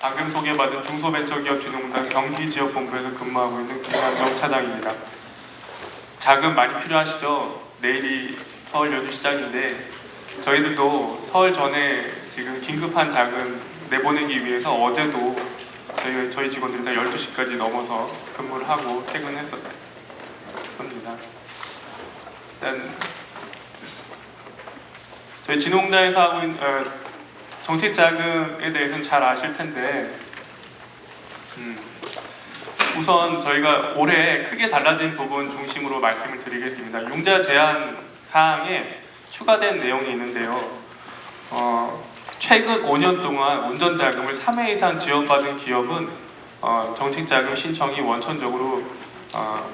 방금 소개받은 중소벤처기업진흥공단 경기지역본부에서 근무하고 있는 김남정 차장입니다. 자금 많이 필요하시죠? 내일이 설 연휴 시작인데 저희들도 설 전에 지금 긴급한 자금 내보내기 위해서 어제도 저희 직원들이 다 12시까지 넘어서 근무를 하고 퇴근했었습니다. 일단 저희 진흥공단에서 하고 있는 정책자금에 대해서는 잘 아실 텐데 우선 저희가 올해 크게 달라진 부분 중심으로 말씀을 드리겠습니다. 융자 제한 사항에 추가된 내용이 있는데요. 최근 5년 동안 운전자금을 3회 이상 지원받은 기업은 정책자금 신청이 원천적으로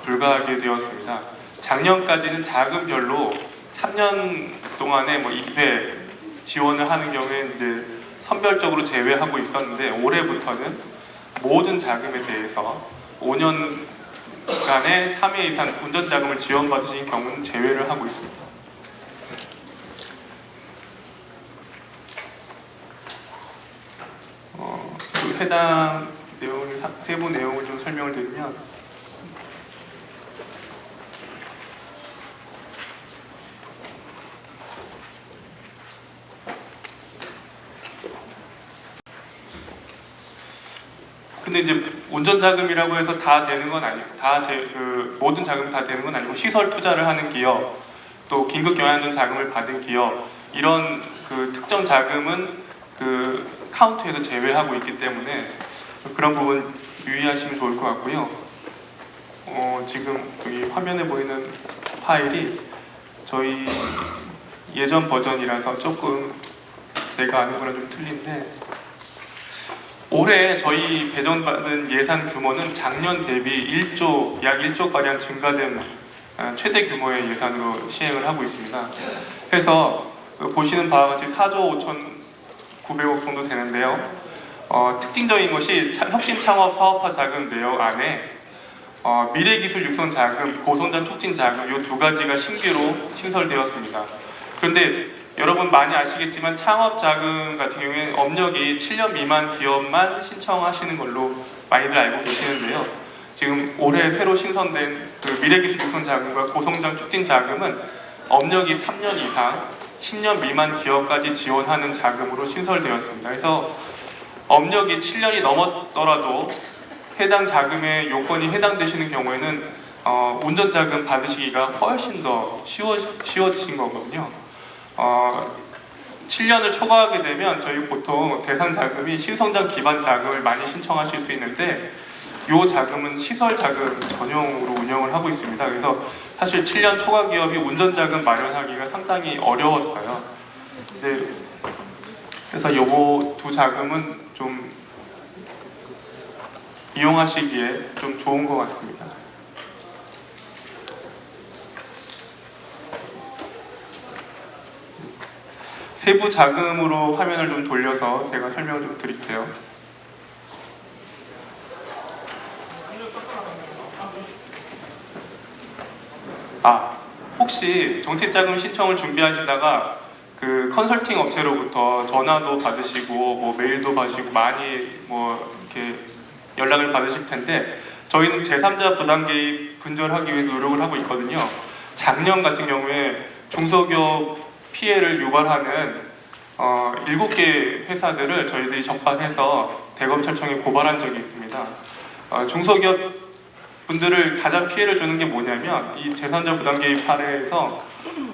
불가하게 되었습니다. 작년까지는 자금별로 3년 동안에 2회 지원을 하는 경우에 이제 선별적으로 제외하고 있었는데 올해부터는 모든 자금에 대해서 5년간의 3회 이상 운전자금을 지원받으신 경우는 제외를 하고 있습니다. 해당 내용을 세부 내용을 좀 설명을 드리면 근데 이제 운전자금이라고 해서 다 되는 건 아니고 모든 자금이 다 되는 건 아니고 시설 투자를 하는 기업 또 긴급 경영안전 자금을 받은 기업 이런 특정 자금은 카운트에서 제외하고 있기 때문에 그런 부분 유의하시면 좋을 것 같고요. 지금 여기 화면에 보이는 파일이 저희 예전 버전이라서 조금 제가 아는 거랑 좀 틀린데 올해 저희 배정받은 예산 규모는 작년 대비 약 1조가량 증가된 최대 규모의 예산으로 시행을 하고 있습니다. 그래서 보시는 바와 같이 4조 5,900억 정도 되는데요. 특징적인 것이 혁신창업 사업화 자금 내역 안에 미래기술 육성 자금, 고성장 촉진 자금 이 두 가지가 신규로 신설되었습니다. 그런데 여러분 많이 아시겠지만 창업 자금 같은 경우에 업력이 7년 미만 기업만 신청하시는 걸로 많이들 알고 계시는데요. 지금 올해 새로 신설된 미래기술 육성 자금과 고성장 촉진 자금은 업력이 3년 이상 10년 미만 기업까지 지원하는 자금으로 신설되었습니다. 그래서 업력이 7년이 넘었더라도 해당 자금의 요건이 해당되시는 경우에는 운전자금 받으시기가 훨씬 더 쉬워지신 거거든요. 7년을 초과하게 되면 저희 보통 대상 자금이 신성장 기반 자금을 많이 신청하실 수 있는데 이 자금은 시설 자금 전용으로 운영을 하고 있습니다. 그래서 사실 7년 초과 기업이 운전자금 마련하기가 상당히 어려웠어요. 그래서 요거 두 자금은 좀 이용하시기에 좀 좋은 것 같습니다. 세부 자금으로 화면을 좀 돌려서 제가 설명을 좀 드릴게요. 혹시 정책자금 신청을 준비하시다가 컨설팅 업체로부터 전화도 받으시고 메일도 받으시고 많이 이렇게 연락을 받으실 텐데 저희는 제3자 부당 개입 근절하기 위해서 노력을 하고 있거든요. 작년 같은 경우에 중소기업 피해를 유발하는 7개 회사들을 저희들이 적발해서 대검찰청에 고발한 적이 있습니다. 중소기업 분들을 가장 피해를 주는 게 뭐냐면 이 제3자 부당 개입 사례에서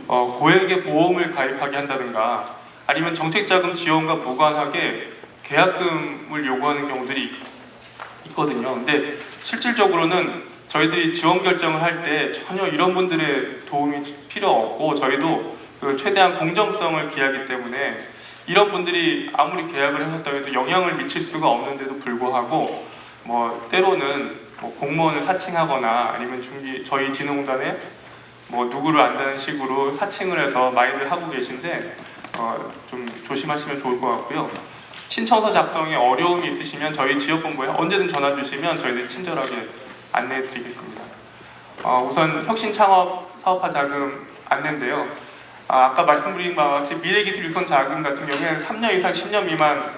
고액의 보험을 가입하게 한다든가 아니면 정책자금 지원과 무관하게 계약금을 요구하는 경우들이 있거든요. 근데 실질적으로는 저희들이 지원 결정을 할 때 전혀 이런 분들의 도움이 필요 없고 저희도 최대한 공정성을 기하기 때문에 이런 분들이 아무리 계약을 하셨다고 해도 영향을 미칠 수가 없는데도 불구하고 때로는 공무원을 사칭하거나 아니면 저희 진흥공단에 누구를 안다는 식으로 사칭을 해서 많이들 하고 계신데 좀 조심하시면 좋을 것 같고요. 신청서 작성에 어려움이 있으시면 저희 지역본부에 언제든 전화 주시면 저희들이 친절하게 안내해 드리겠습니다. 우선 혁신창업 사업화 자금 안내인데요. 아까 말씀드린 바와 같이 미래기술 육성 자금 같은 경우에는 3년 이상 10년 미만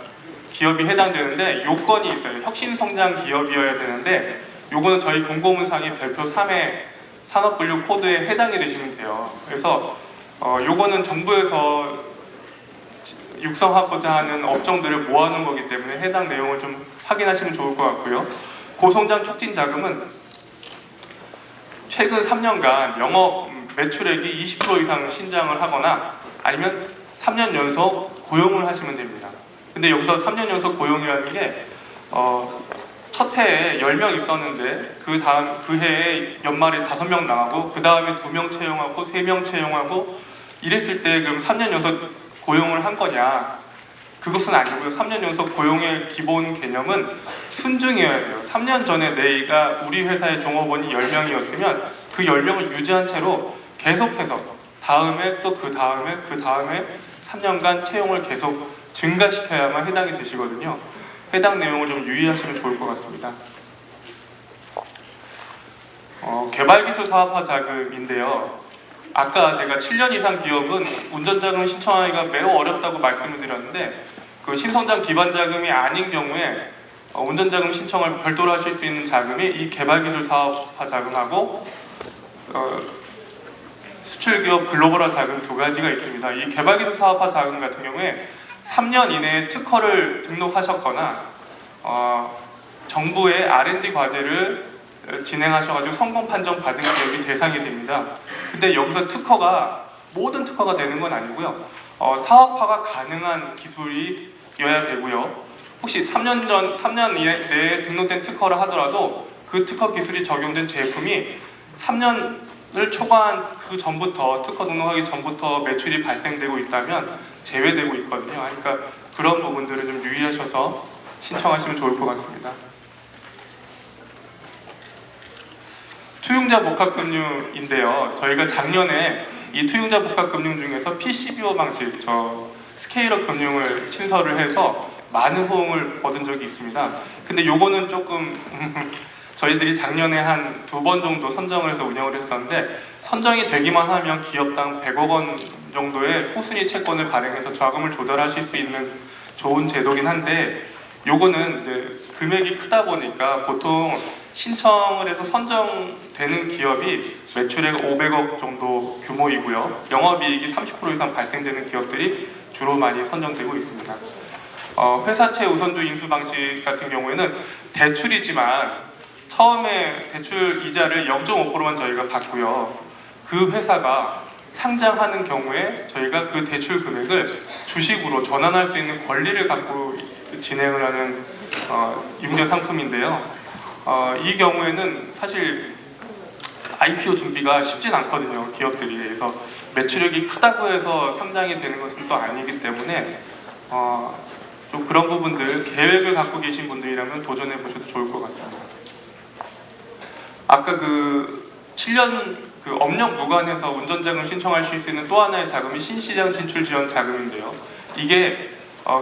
기업이 해당되는데 요건이 있어요. 혁신성장 기업이어야 되는데 요거는 저희 공고문상의 별표 3의 산업분류 코드에 해당이 되시면 돼요. 그래서 요거는 정부에서 육성하고자 하는 업종들을 모아놓은 거기 때문에 해당 내용을 좀 확인하시면 좋을 것 같고요. 고성장 촉진 자금은 최근 3년간 영업 매출액이 20% 이상 신장을 하거나 아니면 3년 연속 고용을 하시면 됩니다. 근데 여기서 3년 연속 고용이라는 게 첫 해에 10명 있었는데 그 해에 연말에 5명 나가고 그 다음에 2명 채용하고 3명 채용하고 이랬을 때 그럼 3년 연속 고용을 한 거냐? 그것은 아니고요. 3년 연속 고용의 기본 개념은 순증이어야 돼요. 3년 전에 내가 우리 회사의 종업원이 10명이었으면 그 10명을 유지한 채로 계속해서 다음에 또 그 다음에 3년간 채용을 계속 증가시켜야만 해당이 되시거든요. 해당 내용을 좀 유의하시면 좋을 것 같습니다. 개발기술 사업화 자금인데요. 아까 제가 7년 이상 기업은 운전자금 신청하기가 매우 어렵다고 말씀을 드렸는데 그 신성장 기반 자금이 아닌 경우에 운전자금 신청을 별도로 하실 수 있는 자금이 이 개발기술 사업화 자금하고 수출기업 글로벌화 자금 두 가지가 있습니다. 이 개발기술 사업화 자금 같은 경우에 3년 이내에 특허를 등록하셨거나 정부의 R&D 과제를 진행하셔가지고 성공 판정 받은 기업이 대상이 됩니다. 근데 여기서 모든 특허가 되는 건 아니고요. 사업화가 가능한 기술이어야 되고요. 혹시 3년 내에 등록된 특허를 하더라도 그 특허 기술이 적용된 제품이 3년을 초과한 그 전부터 특허 등록하기 전부터 매출이 발생되고 있다면 제외되고 있거든요. 그러니까 그런 부분들을 좀 유의하셔서 신청하시면 좋을 것 같습니다. 투융자 복합금융인데요. 저희가 작년에 이 투융자 복합금융 중에서 PCBO 방식, 스케일업 금융을 신설을 해서 많은 호응을 얻은 적이 있습니다. 근데 요거는 조금 저희들이 작년에 한 2번 정도 선정을 해서 운영을 했었는데 선정이 되기만 하면 기업당 100억 원 정도의 후순위 채권을 발행해서 자금을 조달하실 수 있는 좋은 제도긴 한데 요거는 이제 금액이 크다 보니까 보통 신청을 해서 선정되는 기업이 매출액 500억 정도 규모이고요. 영업이익이 30% 이상 발생되는 기업들이 주로 많이 선정되고 있습니다. 회사채 우선주 인수 방식 같은 경우에는 대출이지만 처음에 대출 이자를 0.5%만 저희가 받고요. 그 회사가 상장하는 경우에 저희가 그 대출 금액을 주식으로 전환할 수 있는 권리를 갖고 진행을 하는 융자 상품인데요. 이 경우에는 사실 IPO 준비가 쉽진 않거든요. 기업들이. 그래서 매출액이 크다고 해서 상장이 되는 것은 또 아니기 때문에 좀 그런 부분들 계획을 갖고 계신 분들이라면 도전해 보셔도 좋을 것 같습니다. 아까 그 7년 업력 무관해서 운전자금 신청하실 수 있는 또 하나의 자금이 신시장 진출 지원 자금인데요. 이게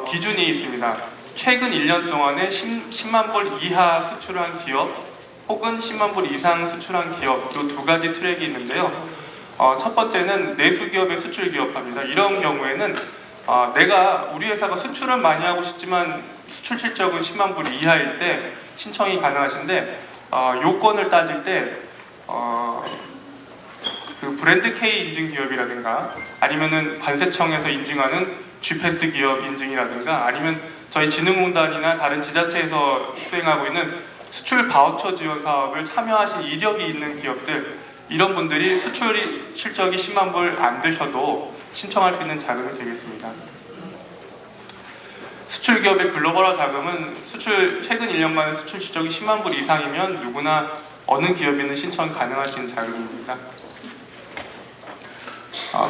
기준이 있습니다. 최근 1년 동안에 10만 불 이하 수출한 기업 혹은 10만 불 이상 수출한 기업 이 두 가지 트랙이 있는데요. 첫 번째는 내수기업의 수출기업합니다. 이런 경우에는 우리 회사가 수출은 많이 하고 싶지만 수출 실적은 10만 불 이하일 때 신청이 가능하신데 요건을 따질 때 그 브랜드 K 인증 기업이라든가 아니면은 관세청에서 인증하는 GPAS 기업 인증이라든가 아니면 저희 진흥공단이나 다른 지자체에서 수행하고 있는 수출 바우처 지원 사업을 참여하신 이력이 있는 기업들 이런 분들이 수출 실적이 10만 불 안 되셔도 신청할 수 있는 자금이 되겠습니다. 수출 기업의 글로벌화 자금은 최근 1년간의 수출 실적이 10만 불 이상이면 누구나 어느 기업에는 신청 가능하신 자금입니다.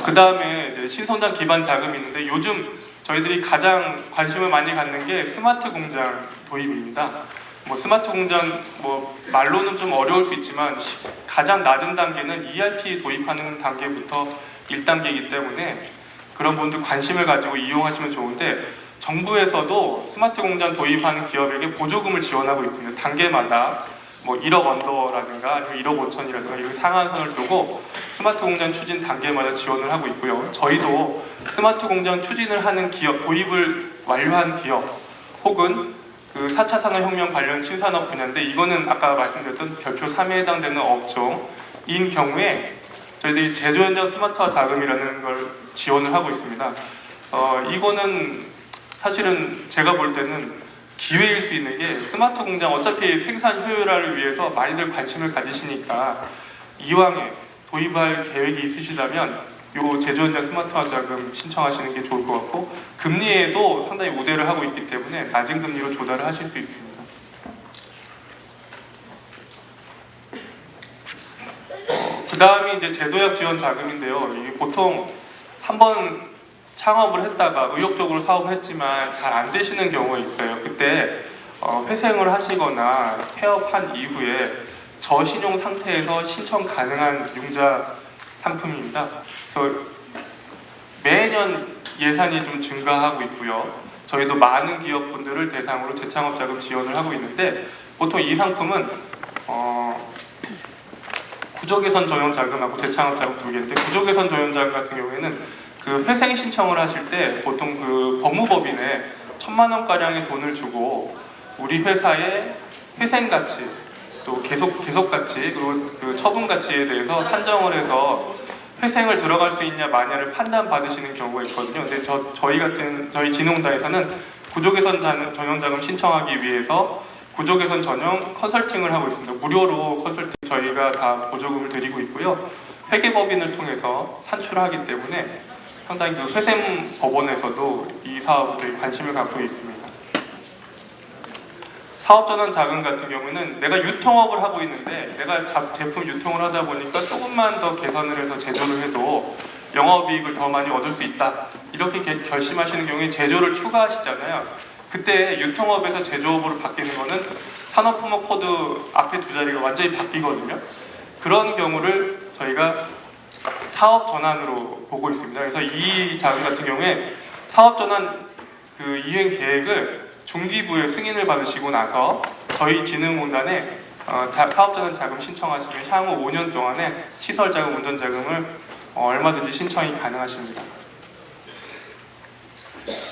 그 다음에 신성장 기반 자금이 있는데 요즘 저희들이 가장 관심을 많이 갖는 게 스마트 공장 도입입니다. 스마트 공장 말로는 좀 어려울 수 있지만 가장 낮은 단계는 ERP 도입하는 단계부터 1단계이기 때문에 그런 분들 관심을 가지고 이용하시면 좋은데 정부에서도 스마트 공장 도입하는 기업에게 보조금을 지원하고 있습니다. 단계마다 1억 언더라든가 아니면 1억 5천이라든가 이렇게 상한선을 두고 스마트 공장 추진 단계마다 지원을 하고 있고요. 저희도 스마트 공장 추진을 하는 기업, 도입을 완료한 기업 혹은 그 4차 산업혁명 관련 신산업 분야인데 이거는 아까 말씀드렸던 별표 3에 해당되는 업종인 경우에 저희들이 제조 현장 스마트화 자금이라는 걸 지원을 하고 있습니다. 이거는 사실은 제가 볼 때는 기회일 수 있는 게 스마트 공장 어차피 생산 효율화를 위해서 많이들 관심을 가지시니까 이왕에 도입할 계획이 있으시다면 요 제조 현장 스마트화 자금 신청하시는 게 좋을 것 같고 금리에도 상당히 우대를 하고 있기 때문에 낮은 금리로 조달을 하실 수 있습니다. 그 다음이 이제 제도약 지원 자금인데요. 이게 보통 한번 창업을 했다가 의욕적으로 사업을 했지만 잘 안 되시는 경우가 있어요. 그때 회생을 하시거나 폐업한 이후에 저신용 상태에서 신청 가능한 융자 상품입니다. 그래서 매년 예산이 좀 증가하고 있고요. 저희도 많은 기업분들을 대상으로 재창업 자금 지원을 하고 있는데 보통 이 상품은 구조개선 전용 자금하고 재창업 자금 두 개인데 구조개선 전용 자금 같은 경우에는 그 회생 신청을 하실 때 보통 그 법무법인에 1,000만 원 가량의 돈을 주고 우리 회사의 회생 가치 또 계속 가치 그리고 그 처분 가치에 대해서 산정을 해서 회생을 들어갈 수 있냐 마냐를 판단 받으시는 경우가 있거든요. 근데 저희 진흥단에서는 구조개선 전용 자금 신청하기 위해서 구조개선 전용 컨설팅을 하고 있습니다. 무료로 컨설팅 저희가 다 보조금을 드리고 있고요. 회계법인을 통해서 산출하기 때문에 상당히 그 회생 법원에서도 이 사업에 관심을 갖고 있습니다. 사업전환 자금 같은 경우는 내가 유통업을 하고 있는데 내가 제품 유통을 하다 보니까 조금만 더 개선을 해서 제조를 해도 영업이익을 더 많이 얻을 수 있다. 이렇게 결심하시는 경우에 제조를 추가하시잖아요. 그때 유통업에서 제조업으로 바뀌는 거는 산업품목 코드 앞에 두 자리가 완전히 바뀌거든요. 그런 경우를 저희가 사업 전환으로 보고 있습니다. 그래서 이 자금 같은 경우에 사업 전환 그 이행 계획을 중기부의 승인을 받으시고 나서 저희 진흥공단에 사업전환 자금 신청하시면 향후 5년 동안에 시설자금, 운전자금을 얼마든지 신청이 가능하십니다.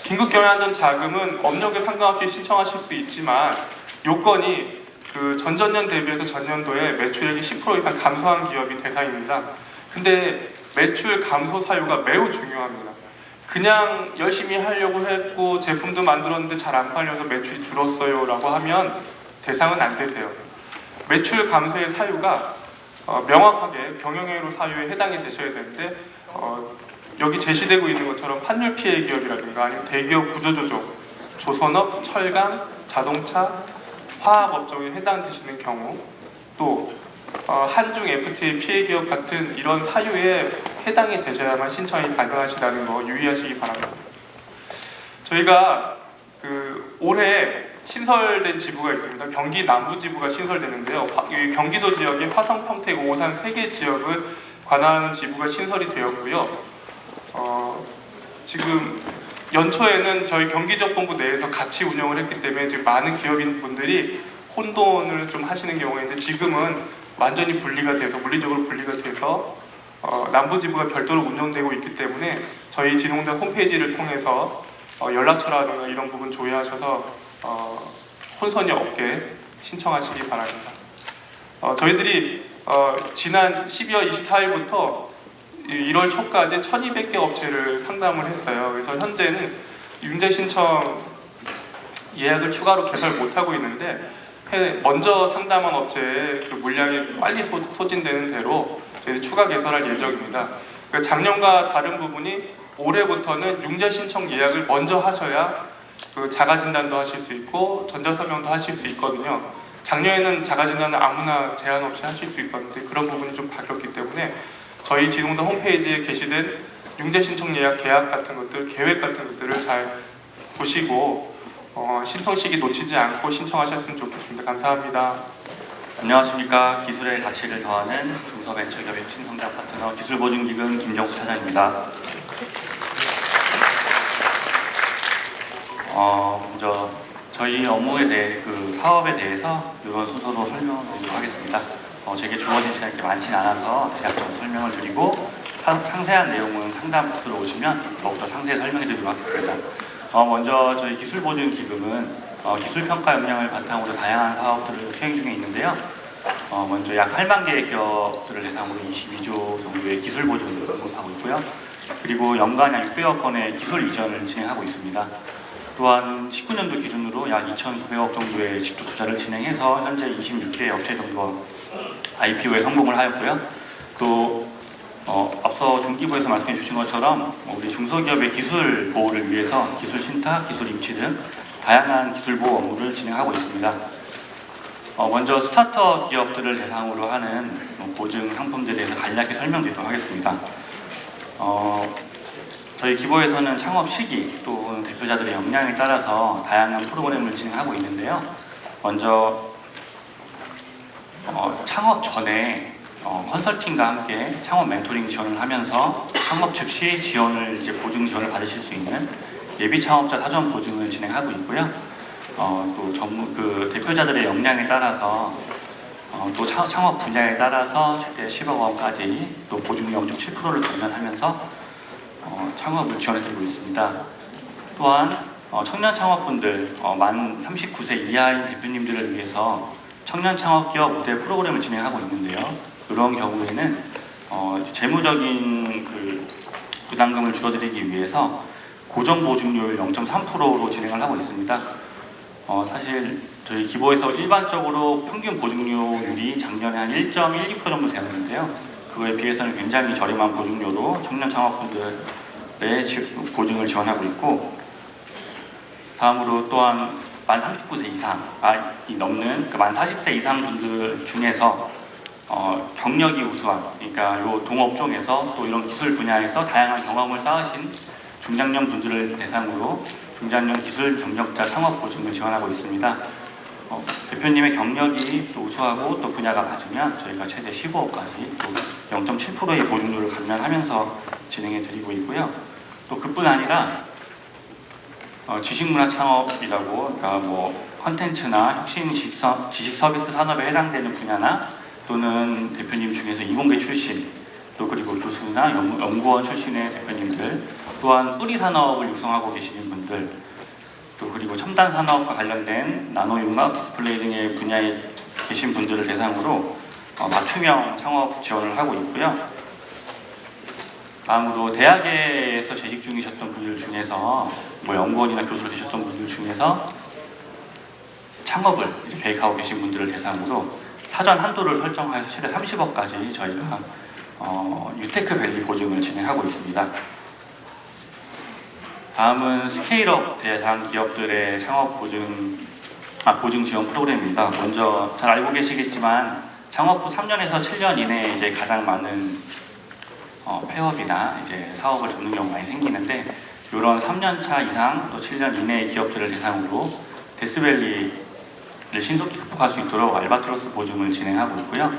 긴급경영안전 자금은 업력에 상관없이 신청하실 수 있지만 요건이 그 전전년 대비해서 전년도에 매출액이 10% 이상 감소한 기업이 대상입니다. 근데 매출 감소 사유가 매우 중요합니다. 그냥 열심히 하려고 했고 제품도 만들었는데 잘 안 팔려서 매출이 줄었어요 라고 하면 대상은 안 되세요. 매출 감소의 사유가 명확하게 경영회로 사유에 해당이 되셔야 되는데 여기 제시되고 있는 것처럼 환율 피해 기업이라든가 아니면 대기업 구조조정, 조선업, 철강, 자동차, 화학업종에 해당되시는 경우 또 한중 FTA 피해 기업 같은 이런 사유에 해당이 되셔야만 신청이 가능하시다는 거 유의하시기 바랍니다. 저희가 그 올해 신설된 지부가 있습니다. 경기 남부 지부가 신설되는데요. 경기도 지역의 화성, 평택, 오산 3개 지역을 관할하는 지부가 신설이 되었고요. 지금 연초에는 저희 경기지역본부 내에서 같이 운영을 했기 때문에 지금 많은 기업인분들이 혼돈을 좀 하시는 경우가 있는데 지금은 완전히 분리가 돼서 물리적으로 분리가 돼서 남부지부가 별도로 운영되고 있기 때문에 저희 진흥단 홈페이지를 통해서 연락처라든가 이런 부분 조회하셔서 혼선이 없게 신청하시기 바랍니다. 저희들이 지난 12월 24일부터 1월 초까지 1200개 업체를 상담을 했어요. 그래서 현재는 융자 신청 예약을 추가로 개설 못하고 있는데 먼저 상담한 업체의 그 물량이 빨리 소진되는 대로 저희 추가 개설할 예정입니다. 그러니까 작년과 다른 부분이 올해부터는 융자 신청 예약을 먼저 하셔야 그 자가진단도 하실 수 있고 전자서명도 하실 수 있거든요. 작년에는 자가진단은 아무나 제한 없이 하실 수 있었는데 그런 부분이 좀 바뀌었기 때문에 저희 진흥단 홈페이지에 게시된 융자 신청 예약 계약 같은 것들, 계획 같은 것들을 잘 보시고 신청 시기 놓치지 않고 신청하셨으면 좋겠습니다. 감사합니다. 안녕하십니까. 기술의 가치를 더하는 중소벤처기업의 신성장 파트너 기술보증기금 김정수 차장입니다. 먼저 저희 업무에 대해 그 사업에 대해서 이런 순서로 설명을 드리도록 하겠습니다. 제게 주어진 시간이 이렇게 많지는 않아서 대략적으로 설명을 드리고 상세한 내용은 상담 부스로 오시면 더욱더 상세히 설명해 드리도록 하겠습니다. 먼저 저희 기술보증기금은 기술평가 역량을 바탕으로 다양한 사업들을 수행 중에 있는데요. 먼저 약 8만 개의 기업들을 대상으로 22조 정도의 기술보증을 공급하고 있고요. 그리고 연간 약 600억 건의 기술 이전을 진행하고 있습니다. 또한 19년도 기준으로 약 2,900억 정도의 집도 투자를 진행해서 현재 26개 업체 정도 IPO에 성공을 하였고요. 또 앞서 중기부에서 말씀해 주신 것처럼 우리 중소기업의 기술 보호를 위해서 기술 신탁, 기술 임치 등 다양한 기술 보호 업무를 진행하고 있습니다. 먼저 스타트업 기업들을 대상으로 하는 보증 상품들에 대해서 간략히 설명드리도록 하겠습니다. 저희 기보에서는 창업 시기 또 대표자들의 역량에 따라서 다양한 프로그램을 진행하고 있는데요. 먼저 창업 전에 컨설팅과 함께 창업 멘토링 지원을 하면서 창업 즉시 지원을 보증 지원을 받으실 수 있는 예비 창업자 사전 보증을 진행하고 있고요. 또 대표자들의 역량에 따라서 또 창업 분야에 따라서 최대 10억 원까지 또 보증료 0.7%를 감면하면서 창업을 지원해드리고 있습니다. 또한 청년 창업분들 만 39세 이하인 대표님들을 위해서 청년 창업기업 우대 프로그램을 진행하고 있는데요. 이런 경우에는 재무적인 부담금을 줄여드리기 위해서 고정 보증료율 0.3%로 진행을 하고 있습니다. 사실 저희 기보에서 일반적으로 평균 보증료율이 작년에 한 1.12% 정도 되었는데요. 그거에 비해서는 굉장히 저렴한 보증료로 청년 창업분들의 보증을 지원하고 있고, 다음으로 또한 만 39세 이상이 넘는 만 40세 이상 분들 중에서 경력이 우수한, 그러니까 요 동업종에서 또 이런 기술 분야에서 다양한 경험을 쌓으신 중장년 분들을 대상으로 중장년 기술 경력자 창업 보증을 지원하고 있습니다. 대표님의 경력이 또 우수하고 또 분야가 맞으면 저희가 최대 15억까지 또 0.7%의 보증료를 감면하면서 진행해 드리고 있고요. 또 그뿐 아니라 지식문화 창업이라고, 그러니까 컨텐츠나 혁신 지식 서비스 산업에 해당되는 분야나 또는 대표님 중에서 이공계 출신, 또 그리고 교수나 연구원 출신의 대표님들, 또한 뿌리 산업을 육성하고 계시는 분들, 또 그리고 첨단 산업과 관련된 나노융합, 디스플레이 등의 분야에 계신 분들을 대상으로 맞춤형 창업 지원을 하고 있고요. 다음으로 대학에서 재직 중이셨던 분들 중에서 연구원이나 교수로 되셨던 분들 중에서 창업을 계획하고 계신 분들을 대상으로 사전 한도를 설정하여서 최대 30억까지 저희가 유테크 밸리 보증을 진행하고 있습니다. 다음은 스케일업 대상 기업들의 창업 보증 지원 프로그램입니다. 먼저 잘 알고 계시겠지만 창업 후 3년에서 7년 이내에 가장 많은 폐업이나 사업을 접는 경우가 많이 생기는데, 이런 3년차 이상 또 7년 이내의 기업들을 대상으로 데스밸리를 신속히 극복할 수 있도록 알바트로스 보증을 진행하고 있고요.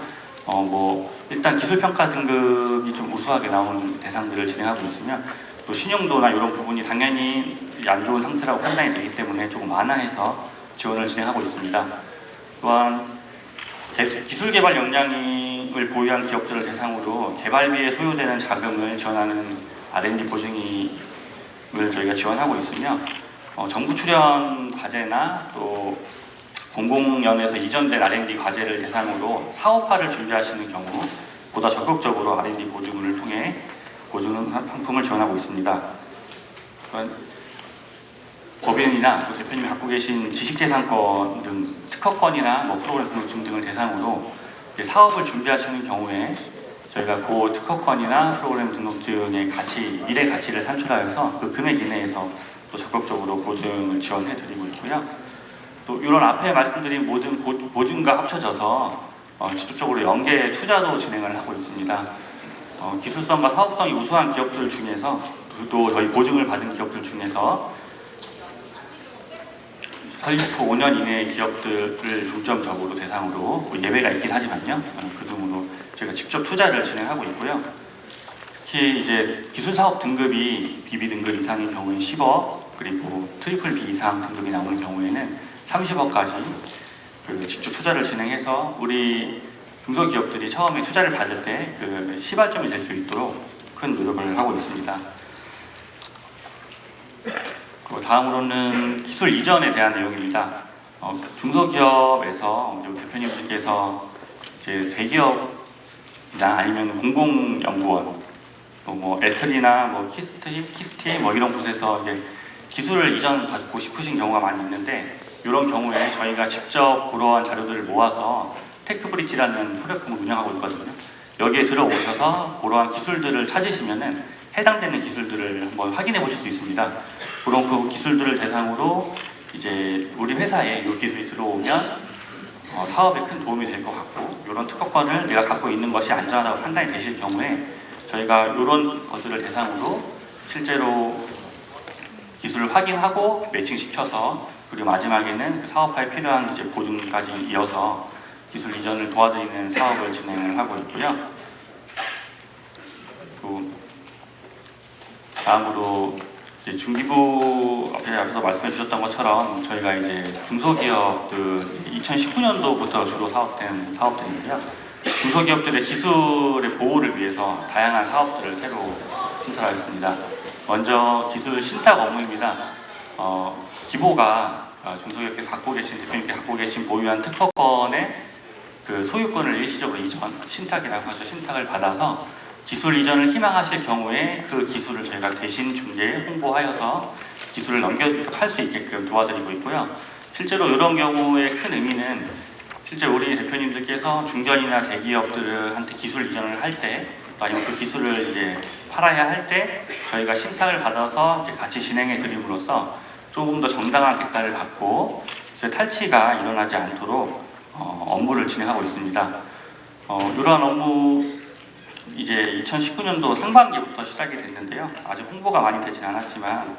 일단 기술평가 등급이 좀 우수하게 나오는 대상들을 진행하고 있으며, 또 신용도나 이런 부분이 당연히 안 좋은 상태라고 판단이 되기 때문에 조금 완화해서 지원을 진행하고 있습니다. 또한 기술개발 역량을 보유한 기업들을 대상으로 개발비에 소요되는 자금을 지원하는 R&D 보증을 저희가 지원하고 있으며, 정부 출연 과제나 또 공공연에서 이전된 R&D 과제를 대상으로 사업화를 준비하시는 경우 보다 적극적으로 R&D 보증을 통해 보증 상품을 지원하고 있습니다. 법인이나 또 대표님이 갖고 계신 지식재산권 등 특허권이나 프로그램 등록증 등을 대상으로 사업을 준비하시는 경우에 저희가 그 특허권이나 프로그램 등록증의 미래 가치를 산출하여서 그 금액 이내에서 또 적극적으로 보증을 지원해 드리고 있고요. 또 이런 앞에 말씀드린 모든 보증과 합쳐져서 지속적으로 연계 투자도 진행을 하고 있습니다. 기술성과 사업성이 우수한 기업들 중에서 또 저희 보증을 받은 기업들 중에서 설립 후 5년 이내의 기업들을 중점적으로 대상으로 예외가 있긴 하지만요. 그 등으로 저희가 직접 투자를 진행하고 있고요. 특히 기술사업 등급이 BB 등급 이상인 경우에 10억, 그리고 트리플 B 이상 등급이 나오는 경우에는 30억까지 직접 투자를 진행해서 우리 중소기업들이 처음에 투자를 받을 때 시발점이 될 수 있도록 큰 노력을 하고 있습니다. 다음으로는 기술 이전에 대한 내용입니다. 중소기업에서 우리 대표님들께서 이제 대기업이나 아니면 공공연구원, 뭐 애틀이나 뭐 키스티 뭐 이런 곳에서 이제 기술을 이전 받고 싶으신 경우가 많이 있는데, 이런 경우에 저희가 직접 그러한 자료들을 모아서 테크브릿지라는 플랫폼을 운영하고 있거든요. 여기에 들어오셔서 그러한 기술들을 찾으시면은 해당되는 기술들을 한번 확인해 보실 수 있습니다. 그런 그 기술들을 대상으로 이제 우리 회사에 이 기술이 들어오면 사업에 큰 도움이 될 것 같고, 이런 특허권을 내가 갖고 있는 것이 안전하다고 판단이 되실 경우에 저희가 이런 것들을 대상으로 실제로 기술을 확인하고 매칭시켜서, 그리고 마지막에는 그 사업화에 필요한 이제 보증까지 이어서 기술 이전을 도와드리는 사업을 진행을 하고 있고요. 또 다음으로 이제 중기부 앞에서 말씀해 주셨던 것처럼 저희가 이제 중소기업들 2019년도부터 주로 사업된 사업들인데요. 중소기업들의 기술의 보호를 위해서 다양한 사업들을 새로 신설하였습니다. 먼저 기술 신탁 업무입니다. 기보가 중소기업께서 갖고 계신, 대표님께서 갖고 계신 보유한 특허권의 그 소유권을 일시적으로 이전, 신탁이라고 하죠. 신탁을 받아서 기술 이전을 희망하실 경우에 그 기술을 저희가 대신 중개에 홍보하여서 기술을 넘겨팔 수 있게끔 도와드리고 있고요. 실제로 이런 경우의 큰 의미는, 실제 우리 대표님들께서 중견이나 대기업들한테 기술 이전을 할 때, 아니면 그 기술을 이제 팔아야 할 때 저희가 신탁을 받아서 이제 같이 진행해 드림으로써 조금 더 정당한 대가를 받고 기술 탈취가 일어나지 않도록 업무를 진행하고 있습니다. 이러한 업무 이제 2019년도 상반기부터 시작이 됐는데요. 아직 홍보가 많이 되진 않았지만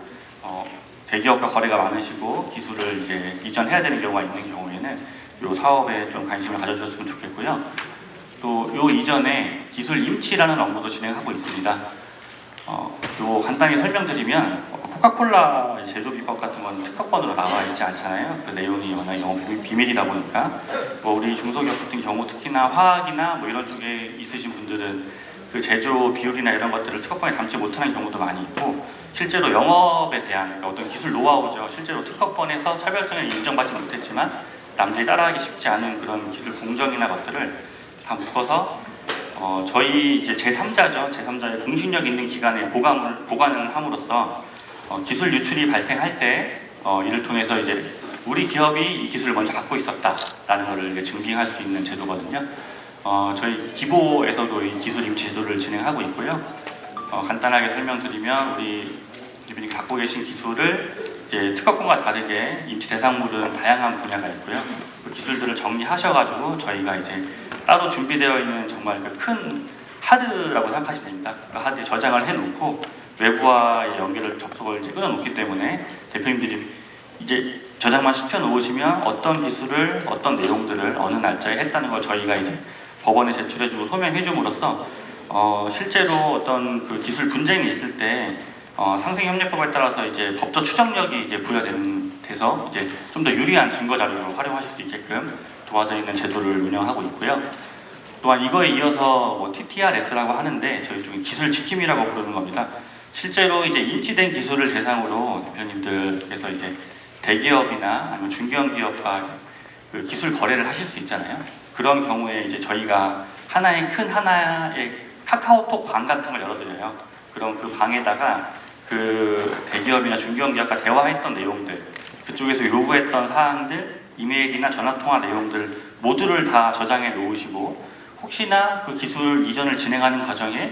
대기업과 거래가 많으시고 기술을 이제 이전해야 되는 경우가 있는 경우에는 이 사업에 좀 관심을 가져주셨으면 좋겠고요. 또 이 이전에 기술 임치라는 업무도 진행하고 있습니다. 요 간단히 설명드리면, 코카콜라 제조 비법 같은 건 특허권으로 나와 있지 않잖아요. 그 내용이 워낙 영업 비밀이다 보니까. 우리 중소기업 같은 경우 특히나 화학이나 뭐 이런 쪽에 있으신 분들은 그 제조 비율이나 이런 것들을 특허권에 담지 못하는 경우도 많이 있고, 실제로 영업에 대한, 그러니까 어떤 기술 노하우죠. 실제로 특허권에서 차별성을 인정받지 못했지만 남들이 따라하기 쉽지 않은 그런 기술 공정이나 것들을 다 묶어서 저희 이제 제3자죠. 제3자의 공신력 있는 기관에 보관을 함으로써 기술 유출이 발생할 때 이를 통해서 이제 우리 기업이 이 기술을 먼저 갖고 있었다라는 것을 이제 증빙할 수 있는 제도거든요. 저희 기보에서도 이 기술 임치 제도를 진행하고 있고요. 간단하게 설명드리면, 우리 대표님 갖고 계신 기술을 이제 특허권과 다르게 임치 대상물은 다양한 분야가 있고요. 그 기술들을 정리하셔가지고 저희가 이제 따로 준비되어 있는 정말 그 큰 하드라고 생각하시면 됩니다. 그 하드에 저장을 해놓고 외부와의 연결을 접속을 이제 끊어놓기 때문에 대표님들이 이제 저장만 시켜 놓으시면 어떤 기술을, 어떤 내용들을 어느 날짜에 했다는 걸 저희가 이제 법원에 제출해주고 소명해줌으로써 실제로 어떤 그 기술 분쟁이 있을 때 상생협력법에 따라서 이제 법적 추정력이 이제 부여돼서 이제 좀 더 유리한 증거 자료로 활용하실 수 있게끔 도와드리는 제도를 운영하고 있고요. 또한 이거에 이어서 뭐 TTRS라고 하는데 저희 쪽에 기술 지킴이라고 부르는 겁니다. 실제로 이제 임치된 기술을 대상으로 대표님들께서 이제 대기업이나 아니면 중견 기업과 그 기술 거래를 하실 수 있잖아요. 그런 경우에 이제 저희가 하나의 카카오톡 방 같은 걸 열어드려요. 그럼 그 방에다가 그 대기업이나 중견 기업과 대화했던 내용들, 그쪽에서 요구했던 사항들, 이메일이나 전화통화 내용들 모두를 다 저장해 놓으시고, 혹시나 그 기술 이전을 진행하는 과정에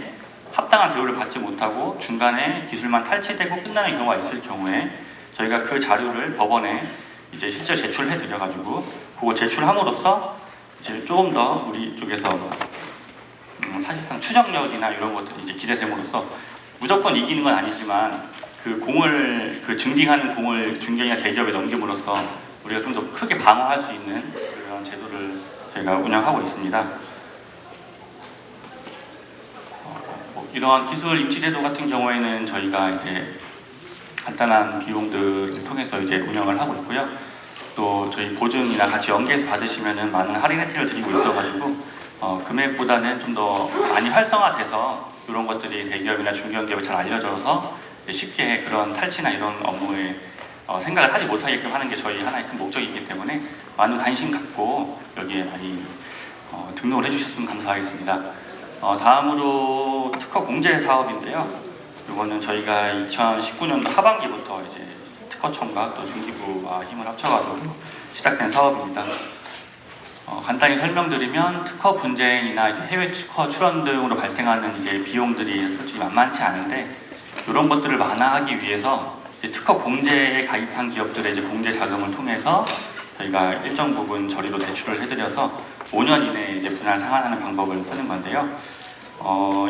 합당한 대우를 받지 못하고 중간에 기술만 탈취되고 끝나는 경우가 있을 경우에 저희가 그 자료를 법원에 이제 실제 제출해 드려가지고 그거 제출함으로써 이제 조금 더 우리 쪽에서 사실상 추정력이나 이런 것들이 이제 기대됨으로써 무조건 이기는 건 아니지만 그 공을, 그 증빙하는 공을 중견이나 대기업에 넘김으로써 우리가 좀 더 크게 방어할 수 있는 그런 제도를 저희가 운영하고 있습니다. 이러한 기술 임치 제도 같은 경우에는 저희가 이제 간단한 비용들을 통해서 이제 운영을 하고 있고요. 또 저희 보증이나 같이 연계해서 받으시면은 많은 할인 혜택을 드리고 있어가지고 금액보다는 좀 더 많이 활성화돼서 이런 것들이 대기업이나 중견기업에 잘 알려져서 쉽게 그런 탈취나 이런 업무에 생각을 하지 못하게끔 하는 게 저희 하나의 큰 목적이기 때문에 많은 관심 갖고 여기에 많이 등록을 해주셨으면 감사하겠습니다. 다음으로 특허 공제 사업인데요. 이거는 저희가 2019년도 하반기부터 이제 특허청과 또 중기부와 힘을 합쳐가지고 시작된 사업입니다. 간단히 설명드리면 특허 분쟁이나 이제 해외 특허 출원 등으로 발생하는 이제 비용들이 솔직히 만만치 않은데 이런 것들을 완화하기 위해서 특허 공제에 가입한 기업들의 이제 공제 자금을 통해서 저희가 일정 부분 저리로 대출을 해드려서 5년 이내에 이제 분할 상환하는 방법을 쓰는 건데요.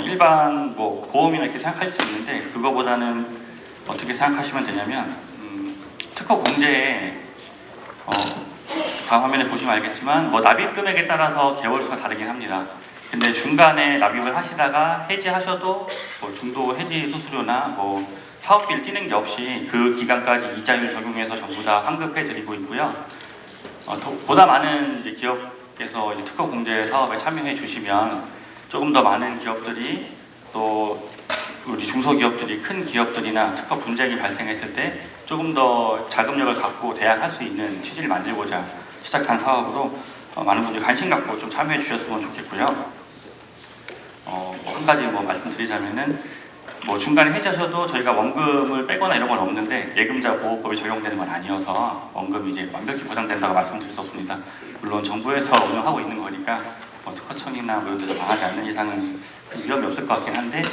일반 뭐 보험이나 이렇게 생각할 수 있는데 그거보다는 어떻게 생각하시면 되냐면 특허 공제에 다음 화면에 보시면 알겠지만 뭐 납입 금액에 따라서 개월수가 다르긴 합니다. 근데 중간에 납입을 하시다가 해지하셔도 뭐 중도 해지 수수료나 뭐 사업비를 떼는 게 없이 그 기간까지 이자율 적용해서 전부 다 환급해 드리고 있고요. 보다 많은 이제 기업께서 이제 특허 공제 사업에 참여해 주시면 조금 더 많은 기업들이 또 우리 중소기업들이 큰 기업들이나 특허 분쟁이 발생했을 때 조금 더 자금력을 갖고 대항할 수 있는 취지를 만들고자 시작한 사업으로 많은 분들이 관심 갖고 좀 참여해 주셨으면 좋겠고요. 한 가지 뭐 말씀드리자면은 뭐 중간에 해지하셔도 저희가 원금을 빼거나 이런 건 없는데 예금자 보호법이 적용되는 건 아니어서 원금이 이제 완벽히 보장된다고 말씀드릴 수 없습니다. 물론 정부에서 운영하고 있는 거니까 특허청이나 뭐 이런 데서 망하지 않는 이상은 위험이 없을 것 같긴 한데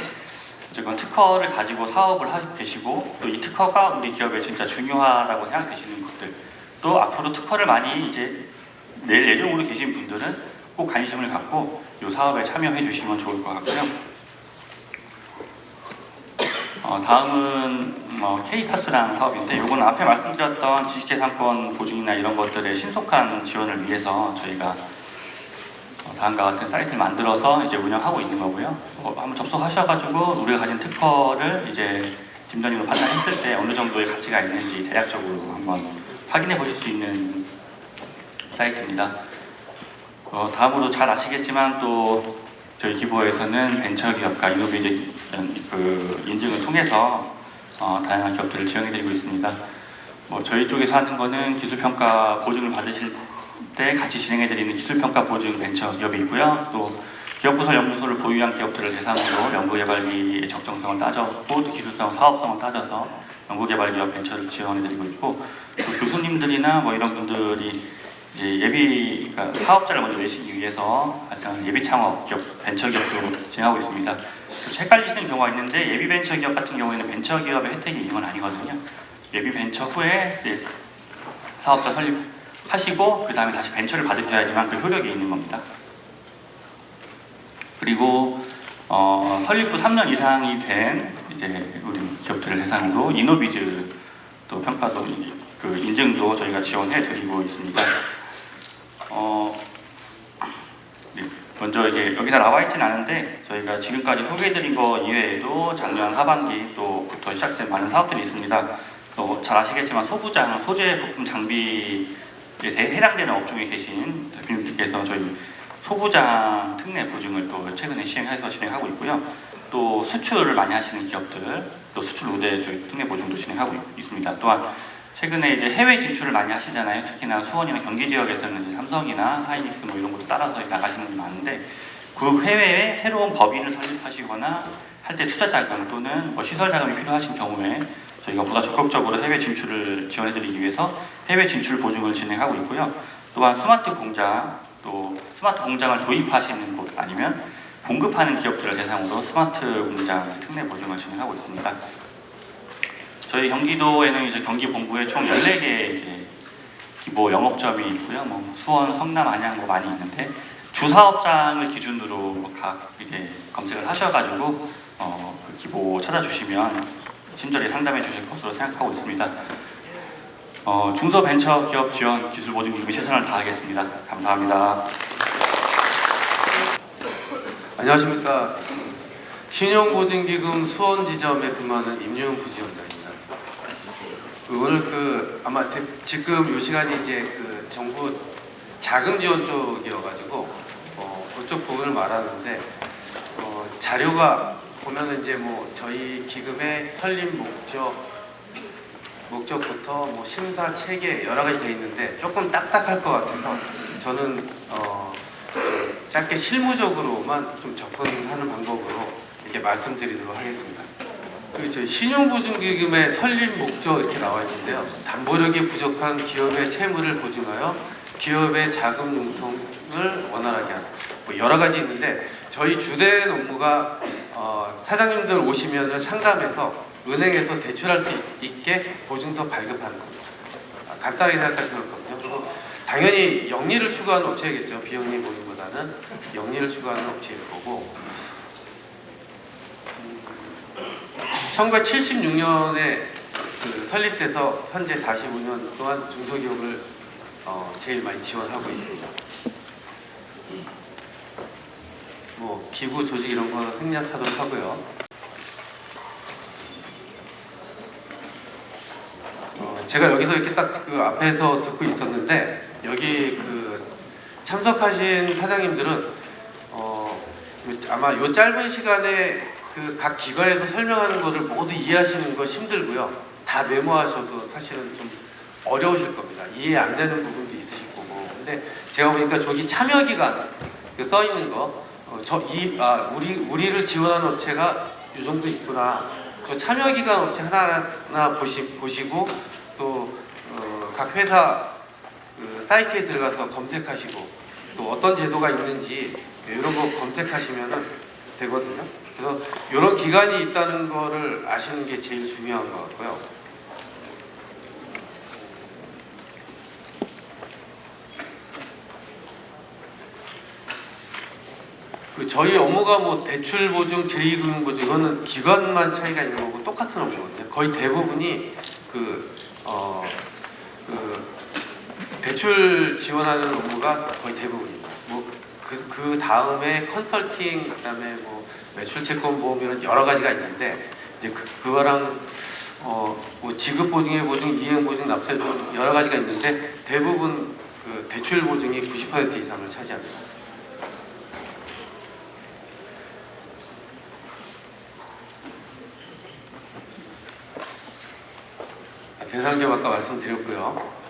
어쨌건 특허를 가지고 사업을 하고 계시고 또 이 특허가 우리 기업에 진짜 중요하다고 생각되시는 분들 또 앞으로 특허를 많이 이제 낼 예정으로 계신 분들은 꼭 관심을 갖고 이 사업에 참여해 주시면 좋을 것 같고요. 다음은 K파스라는 사업인데 이건 앞에 말씀드렸던 지식재산권 보증이나 이런 것들의 신속한 지원을 위해서 저희가 다음과 같은 사이트를 만들어서 이제 운영하고 있는 거고요. 한번 접속하셔가지고 우리가 가진 특허를 이제 딥러닝으로 판단했을 때 어느 정도의 가치가 있는지 대략적으로 한번 확인해 보실 수 있는 사이트입니다. 다음으로 잘 아시겠지만 또 저희 기부에서는 벤처기업과 이노베이저 인증을 통해서 다양한 기업들을 지원해드리고 있습니다. 저희 쪽에서 하는 거는 기술평가 보증을 받으실 때 같이 진행해드리는 기술평가 보증 벤처기업이 있고요. 또 기업부설 연구소를 보유한 기업들을 대상으로 연구개발비의 적정성을 따졌고 또 기술성, 사업성을 따져서 연구개발기업 벤처를 지원해드리고 있고 또 교수님들이나 뭐 이런 분들이 이제 그러니까 사업자를 먼저 내시기 위해서 발생하는 예비 창업 기업, 벤처 기업도 진행하고 있습니다. 헷갈리시는 경우가 있는데 예비 벤처 기업 같은 경우에는 벤처 기업의 혜택이 있는 건 아니거든요. 예비 벤처 후에 이제 사업자 설립하시고 그 다음에 다시 벤처를 받으셔야지만 그 효력이 있는 겁니다. 그리고 설립 후 3년 이상이 된 이제 우리 기업들을 대상으로 이노비즈 또 평가도 그 인증도 저희가 지원해 드리고 있습니다. 먼저 이게 여기다 나와 있진 않은데 저희가 지금까지 소개해드린 거 이외에도 작년 하반기 또부터 시작된 많은 사업들이 있습니다. 또 잘 아시겠지만 소부장, 소재 부품 장비에 대해 해당되는 업종에 계신 대표님들께서 저희 소부장 특례 보증을 또 최근에 시행해서 진행하고 있고요. 또 수출을 많이 하시는 기업들, 또 수출 우대 저희 특례 보증도 진행하고 있습니다. 또한 최근에 이제 해외 진출을 많이 하시잖아요. 특히나 수원이나 경기 지역에서는 이제 삼성이나 하이닉스 뭐 이런 것도 따라서 나가시는 분이 많은데 그 해외에 새로운 법인을 설립하시거나 할 때 투자 자금 또는 뭐 시설 자금이 필요하신 경우에 저희가 보다 적극적으로 해외 진출을 지원해드리기 위해서 해외 진출 보증을 진행하고 있고요. 또한 스마트 공장, 또 스마트 공장을 도입하시는 곳 아니면 공급하는 기업들을 대상으로 스마트 공장 특례 보증을 진행하고 있습니다. 저희 경기도에는 이제 경기본부에 총 14개의 이제 기보 영업점이 있고요. 뭐 수원, 성남, 안양 뭐 많이 있는데 주 사업장을 기준으로 각 이제 검색을 하셔가지고 그 기보 찾아주시면 친절히 상담해 주실 것으로 생각하고 있습니다. 중소벤처기업 지원 기술보증기금에 최선을 다하겠습니다. 감사합니다. 안녕하십니까. 신용보증기금 수원지점에 근무하는 임윤 부지원장입니다. 오늘 아마 지금 이 시간이 이제 정부 자금 지원 쪽이어가지고 그쪽 부분을 말하는데 자료가 보면은 이제 뭐 저희 기금의 설립 목적 목적부터 뭐 심사 체계 여러 가지 돼 있는데 조금 딱딱할 것 같아서 저는 좀 짧게 실무적으로만 좀 접근하는 방법으로 이렇게 말씀드리도록 하겠습니다. 저희 신용보증기금의 설립 목적 이렇게 나와 있는데요. 담보력이 부족한 기업의 채무를 보증하여 기업의 자금 융통을 원활하게 하는 뭐 여러 가지 있는데 저희 주된 업무가 사장님들 오시면 상담해서 은행에서 대출할 수 있게 보증서 발급하는 겁니다. 간단하게 생각하시면 되거든요. 그리고 당연히 영리를 추구하는 업체겠죠. 비영리 보증보다는 영리를 추구하는 업체일 거고 1976년에 설립돼서 현재 45년 동안 중소기업을 제일 많이 지원하고 있습니다. 뭐 기구 조직 이런 거 생략하도록 하고요. 제가 여기서 이렇게 딱 그 앞에서 듣고 있었는데 여기 참석하신 사장님들은 아마 요 짧은 시간에 각 기관에서 설명하는 거를 모두 이해하시는 거 힘들고요. 다 메모하셔도 사실은 좀 어려우실 겁니다. 이해 안 되는 부분도 있으실 거고. 근데 제가 보니까 저기 참여 기간 써 있는 거, 우리를 지원하는 업체가 이 정도 있구나. 그 참여 기간 업체 하나하나 보시고 또 각 회사 사이트에 들어가서 검색하시고 또 어떤 제도가 있는지 이런 거 검색하시면 되거든요. 그래서 이런 기간이 있다는 거를 아시는 게 제일 중요한 것 같고요. 저희 업무가 뭐 대출 보증, 제2금융 보증 이거는 기관만 차이가 있는 거고 똑같은 업무거든요. 거의 대부분이 대출 지원하는 업무가 거의 대부분입니다. 그 다음에 컨설팅, 그다음에 뭐 매출 채권 보험 이런 여러 가지가 있는데 이제 그거랑 뭐 지급 보증의 보증, 이행 보증, 납세 보증 여러 가지가 있는데 대부분 대출 보증이 90% 이상을 차지합니다. 대상자금 아까 말씀드렸고요.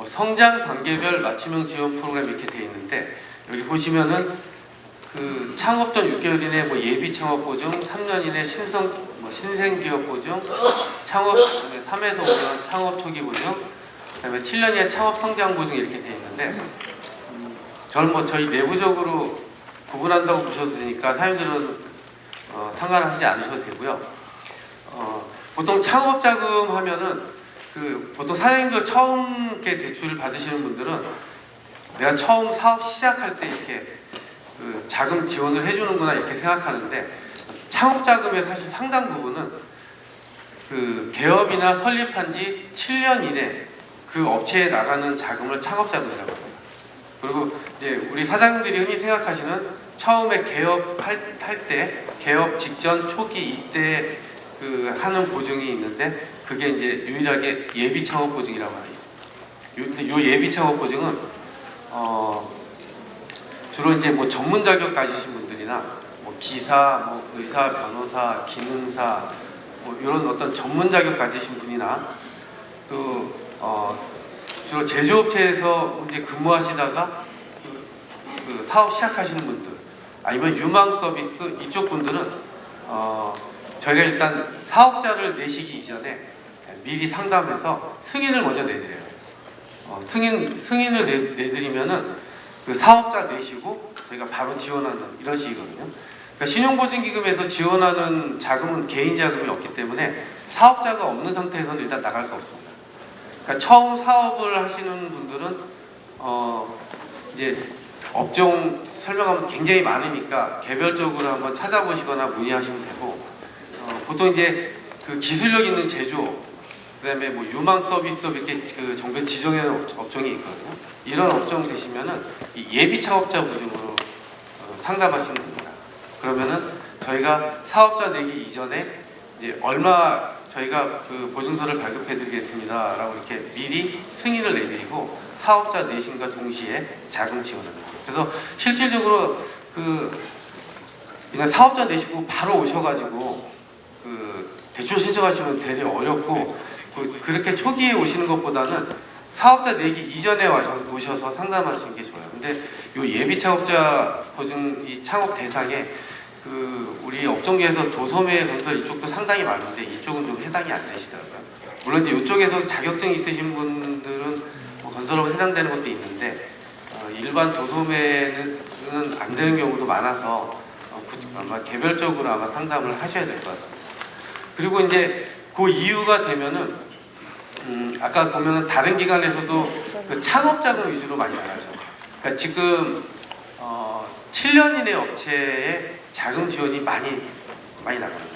성장 단계별 맞춤형 지원 프로그램 이렇게 되어 있는데 여기 보시면은 창업 전 6개월 이내 뭐 예비 창업 보증, 3년 이내 신생 기업 보증, 창업 3에서 5년 창업 초기 보증, 그다음에 7년 이내 창업 성장 보증 이렇게 되어 있는데 저는 뭐 저희 내부적으로 구분한다고 보셔도 되니까 사장님들은 상관하지 않으셔도 되고요. 보통 창업 자금 하면은 보통 사장님들 처음 이렇게 대출을 받으시는 분들은 내가 처음 사업 시작할 때 이렇게 자금 지원을 해주는구나 이렇게 생각하는데 창업 자금의 사실 상당 부분은 개업이나 설립한 지 7년 이내 그 업체에 나가는 자금을 창업 자금이라고 합니다. 그리고 이제 우리 사장님들이 흔히 생각하시는 처음에 개업할 때 개업 직전 초기 이때 하는 보증이 있는데 그게 이제 유일하게 예비 창업 보증이라고 하나 있습니다. 근데 요 예비 창업 보증은 주로 이제 뭐 전문 자격 가지신 분들이나 뭐 기사, 뭐 의사, 변호사, 기능사 뭐 이런 어떤 전문 자격 가지신 분이나 또 주로 제조업체에서 이제 근무하시다가 사업 시작하시는 분들 아니면 유망 서비스 이쪽 분들은 저희가 일단 사업자를 내시기 이전에 미리 상담해서 승인을 먼저 내드려요. 승인을 내드리면은 사업자 내시고 저희가 바로 지원하는 이런 식이거든요. 그러니까 신용보증기금에서 지원하는 자금은 개인 자금이 없기 때문에 사업자가 없는 상태에서는 일단 나갈 수 없습니다. 그러니까 처음 사업을 하시는 분들은 이제 업종 설명하면 굉장히 많으니까 개별적으로 한번 찾아보시거나 문의하시면 되고 보통 이제 기술력 있는 제조 그다음에 뭐 유망 서비스업 이렇게 정부에 지정해놓은 업종이 있거든요. 이런 업종 되시면은 이 예비 창업자 보증으로 상담하시면 됩니다. 그러면은 저희가 사업자 내기 이전에 이제 얼마 저희가 보증서를 발급해드리겠습니다라고 이렇게 미리 승인을 내드리고 사업자 내심과 동시에 자금 지원합니다. 그래서 실질적으로 그냥 사업자 내시고 바로 오셔가지고 대출 신청하시면 되게 어렵고 그렇게 초기에 오시는 것보다는 사업자 내기 이전에 오셔서 상담하시는 게 좋아요. 근데 요 예비 창업자 보증 이 창업 대상에 우리 업종계에서 도소매 건설 이쪽도 상당히 많은데 이쪽은 좀 해당이 안 되시더라고요. 물론 이제 이쪽에서 자격증 있으신 분들은 뭐 건설업 해당되는 것도 있는데 일반 도소매는 안 되는 경우도 많아서 아마 개별적으로 아마 상담을 하셔야 될 것 같습니다. 그리고 이제 그 이유가 되면은 아까 보면은 다른 기관에서도 그 창업자금 위주로 많이 나가죠. 그러니까 지금 7년 이내 업체에 자금 지원이 많이 나갑니다.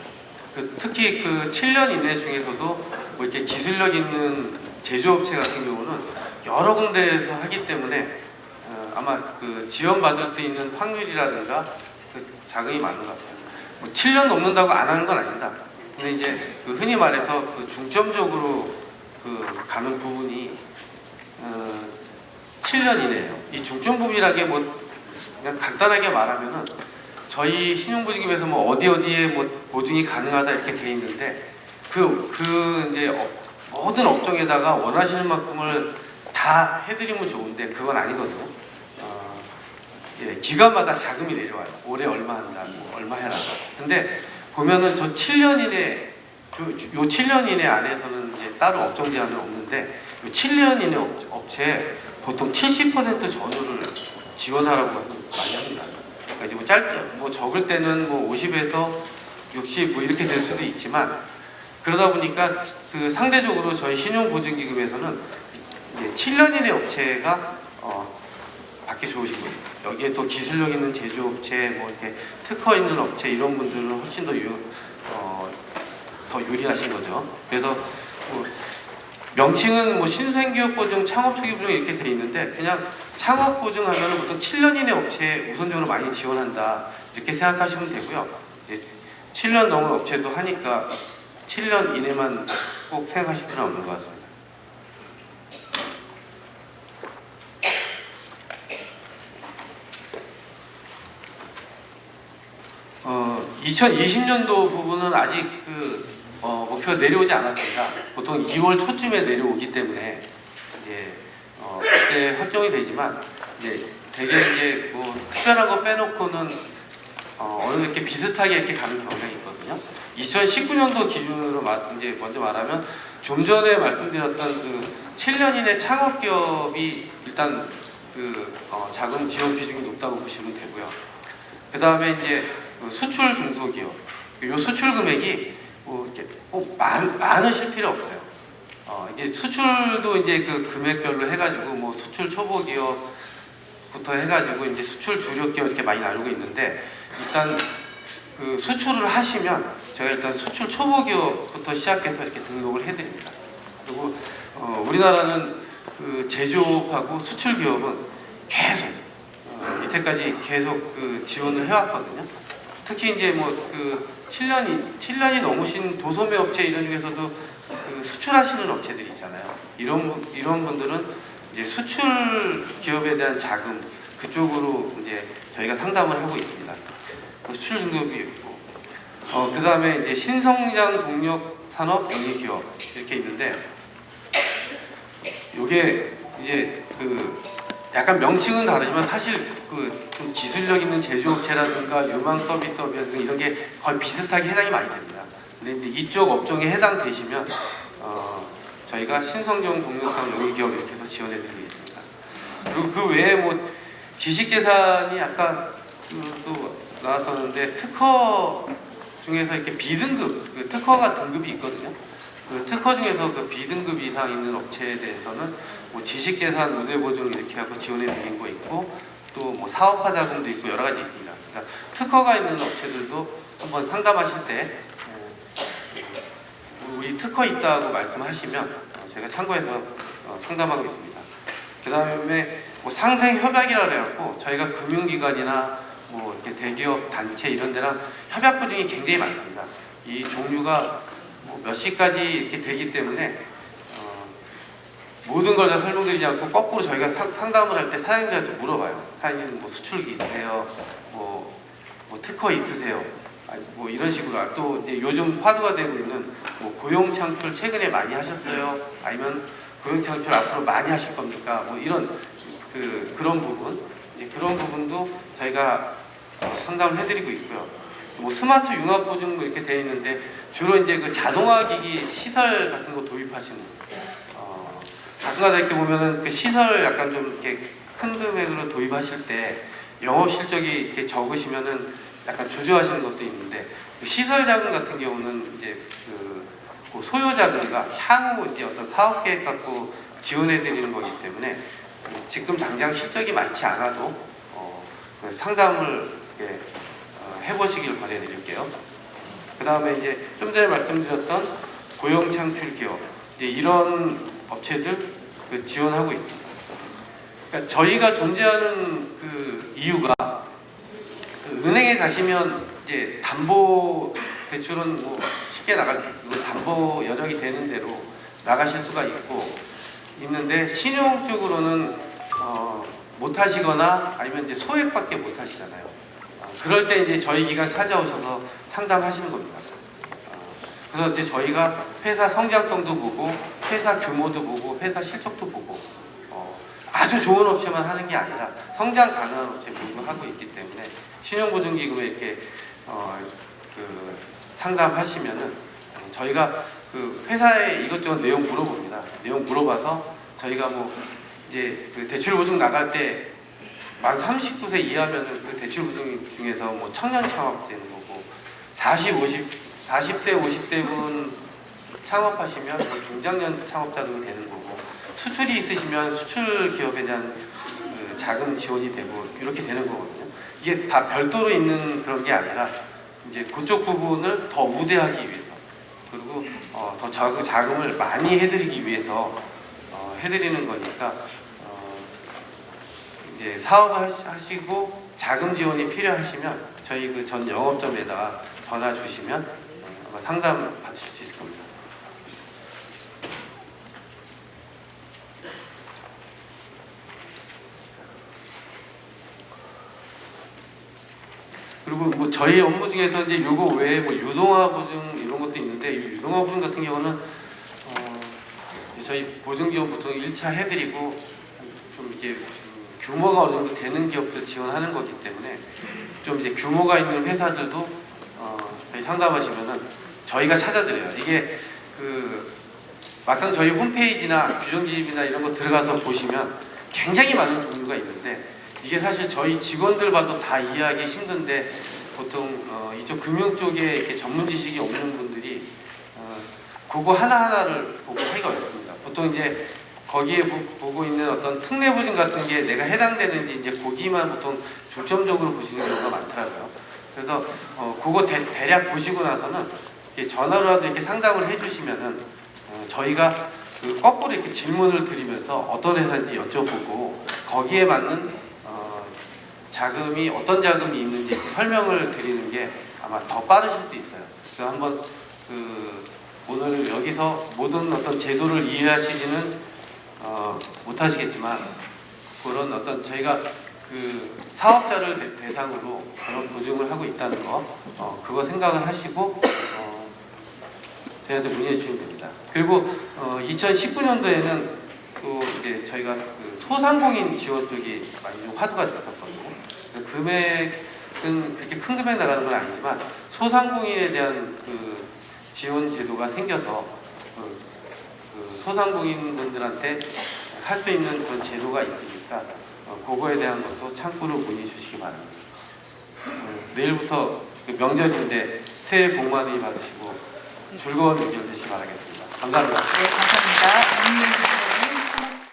특히 그 7년 이내 중에서도 뭐 이렇게 기술력 있는 제조업체 같은 경우는 여러 군데에서 하기 때문에 아마 그 지원받을 수 있는 확률이라든가 그 자금이 많은 것 같아요. 뭐 7년 넘는다고 안 하는 건 아닙니다. 근데 이제 흔히 말해서 중점적으로 가는 부분이 7년 이내예요. 이 중점 부분이라는 게 뭐 그냥 간단하게 말하면은 저희 신용보증금에서 뭐 어디에 뭐 보증이 가능하다 이렇게 돼 있는데 이제 모든 업종에다가 원하시는 만큼을 다 해드리면 좋은데 그건 아니거든요. 기관마다 자금이 내려와요. 올해 얼마 한다, 뭐 얼마 해라. 근데 보면은 저 7년 이내, 요 7년 이내 안에서는 이제 따로 업종 제한은 없는데 요 7년 이내 업체에 보통 70% 전후를 지원하라고 많이 합니다. 그러니까 이제 뭐 뭐 적을 때는 뭐 50에서 60 뭐 이렇게 될 수도 있지만 그러다 보니까 상대적으로 저희 신용보증기금에서는 이제 7년 이내 업체가 받기 좋으신 거예요. 여기에 또 기술력 있는 제조업체, 뭐 이렇게 특허 있는 업체 이런 분들은 훨씬 더 유리하신 거죠. 그래서 뭐 명칭은 뭐 신생기업보증, 창업초기보증 이렇게 돼 있는데 그냥 창업보증하면 보통 7년 이내 업체에 우선적으로 많이 지원한다 이렇게 생각하시면 되고요. 7년 넘은 업체도 하니까 7년 이내만 꼭 생각하실 필요는 없는 것 같습니다. 2020년도 부분은 아직 목표가 내려오지 않았습니다. 보통 2월 초쯤에 내려오기 때문에 이제 그때 확정이 되지만 이제 되게 이제 뭐 특별한 거 빼놓고는 어느 정도 이렇게 비슷하게 이렇게 가는 경우가 있거든요. 2019년도 기준으로 이제 먼저 말하면 좀 전에 말씀드렸던 7년 이내 창업기업이 일단 자금 지원 비중이 높다고 보시면 되고요. 그 다음에 이제 수출 중소기업, 이 수출 금액이 뭐 이렇게 꼭 많으실 필요 없어요. 이게 수출도 이제 금액별로 해가지고 뭐 수출 초보기업부터 해가지고 이제 수출 주력기업 이렇게 많이 나누고 있는데 일단 수출을 하시면 제가 일단 수출 초보기업부터 시작해서 이렇게 등록을 해드립니다. 그리고 우리나라는 제조업하고 수출 기업은 계속 이때까지 계속 지원을 해왔거든요. 특히 이제 뭐 7년이 넘으신 도소매 업체 이런 중에서도 수출하시는 업체들이 있잖아요. 이런 분들은 이제 수출 기업에 대한 자금 그쪽으로 이제 저희가 상담을 하고 있습니다. 수출 등급이 있고, 그 다음에 이제 신성장 동력 산업 영리 기업 이렇게 있는데, 요게 이제 약간 명칭은 다르지만 사실 좀 기술력 있는 제조업체라든가 유망 서비스업이라든가 이런 게 거의 비슷하게 해당이 많이 됩니다. 근데 이제 이쪽 업종에 해당되시면 저희가 신성장 동력 산업 영리 기업 이렇게 해서 지원해드리고 있습니다. 그리고 그 외에 뭐 지식재산이 아까 또 나왔었는데 특허 중에서 이렇게 B등급, 특허가 등급이 있거든요. 특허 중에서 B등급 이상 있는 업체에 대해서는 뭐 지식재산 우대보증 이렇게 하고 지원해드린 거 있고 또 뭐 사업화 자금도 있고 여러 가지 있습니다. 그러니까 특허가 있는 업체들도 한번 상담하실 때 우리 특허 있다고 말씀하시면 제가 참고해서 상담하고 있습니다. 그 다음에 뭐 상생협약이라 그래갖고 저희가 금융기관이나 뭐 이렇게 대기업 단체 이런 데랑 협약 보증이 굉장히 많습니다. 이 종류가 뭐 몇 시까지 이렇게 되기 때문에 모든 걸 다 설명드리지 않고 거꾸로 저희가 상담을 할 때 사장님들한테 물어봐요. 사장님 뭐 수출기 있으세요? 뭐 특허 있으세요? 아니, 뭐 이런 식으로. 또 이제 요즘 화두가 되고 있는 뭐 고용 창출 최근에 많이 하셨어요? 아니면 고용 창출 앞으로 많이 하실 겁니까? 뭐 이런 그런 부분, 이제 그런 부분도 저희가 상담을 해드리고 있고요. 뭐 스마트 융합 보증 뭐 이렇게 되어 있는데 주로 이제 그 자동화 기기 시설 같은 거 도입하시는 가끔가다 이렇게 보면은 그 시설 약간 좀 이렇게 큰 금액으로 도입하실 때 영업 실적이 이렇게 적으시면은 약간 주저하시는 것도 있는데 그 시설 자금 같은 경우는 이제 그 소요 자금과 향후 이제 어떤 사업 계획 갖고 지원해 드리는 거기 때문에 지금 당장 실적이 많지 않아도 상담을 이렇게 해보시길 바라드릴게요. 그 다음에 이제 좀 전에 말씀드렸던 고용 창출 기업 이제 이런 업체들 지원하고 있습니다. 그러니까 저희가 존재하는 그 이유가 그 은행에 가시면 이제 담보 대출은 뭐 쉽게 나갈 담보 여력이 되는 대로 나가실 수가 있는데 신용 쪽으로는 못 하시거나 아니면 이제 소액밖에 못 하시잖아요. 그럴 때 이제 저희 기관 찾아오셔서 상담하시는 겁니다. 그래서 이제 저희가 회사 성장성도 보고 회사 규모도 보고 회사 실적도 보고 아주 좋은 업체만 하는 게 아니라 성장 가능한 업체 모두 하고 있기 때문에 신용보증기금에 이렇게 상담하시면은 저희가 그 회사에 이것저것 내용 물어봅니다. 내용 물어봐서 저희가 뭐 이제 그 대출 보증 나갈 때 만 39세 이하면은 그 대출 보증 중에서 뭐 청년 창업되는 거고 40대 50대 분 창업하시면 뭐 중장년 창업자금이 되는 거고 수출이 있으시면 수출 기업에 대한 그 자금 지원이 되고 이렇게 되는 거거든요. 이게 다 별도로 있는 그런 게 아니라 이제 그쪽 부분을 더 우대하기 위해서 그리고 더 자금을 많이 해드리기 위해서 해드리는 거니까 이제 사업을 하시고 자금 지원이 필요하시면 저희 그 전 영업점에다가 전화 주시면 아마 상담 받으실 수 있을 겁니다. 그리고 뭐 저희 업무 중에서 이제 요거 외에 뭐 유동화 보증 이런 것도 있는데 이 유동화 보증 같은 경우는 저희 보증 지원 보통 1차 해드리고 좀 이렇게 규모가 어느 정도 되는 기업들 지원하는 거기 때문에 좀 이제 규모가 있는 회사들도 저희 상담하시면은 저희가 찾아드려요. 이게 막상 저희 홈페이지나 규정집이나 이런 거 들어가서 보시면 굉장히 많은 종류가 있는데 이게 사실 저희 직원들 봐도 다 이해하기 힘든데 보통 이쪽 금융 쪽에 이렇게 전문 지식이 없는 분들이 그거 하나하나를 보고 하기가 어렵습니다. 보통 이제 거기에 보고 있는 어떤 특례 보증 같은 게 내가 해당되는지 이제 거기만 보통 중점적으로 보시는 경우가 많더라고요. 그래서 그거 대략 보시고 나서는 이렇게 전화로라도 이렇게 상담을 해주시면은 저희가 거꾸로 이렇게 질문을 드리면서 어떤 회사인지 여쭤보고 거기에 맞는 자금이 어떤 자금이 있는지 설명을 드리는 게 아마 더 빠르실 수 있어요. 그래서 한번 오늘 여기서 모든 어떤 제도를 이해하시지는 못하시겠지만 그런 어떤 저희가 사업자를 대상으로 그런 보증을 하고 있다는 거 그거 생각을 하시고 저희한테 문의해 주시면 됩니다. 그리고 2019년도에는 또 이제 저희가 소상공인 지원 쪽이 많이 좀 화두가 됐었거든요. 금액은 그렇게 큰 금액 나가는 건 아니지만 소상공인에 대한 지원 제도가 생겨서 소상공인 분들한테 할 수 있는 그런 제도가 있으니까 그거에 대한 것도 참고로 문의 주시기 바랍니다. 내일부터 명절인데 새해 복 많이 받으시고 즐거운 명절 되시기 바라겠습니다. 감사합니다. 네, 감사합니다.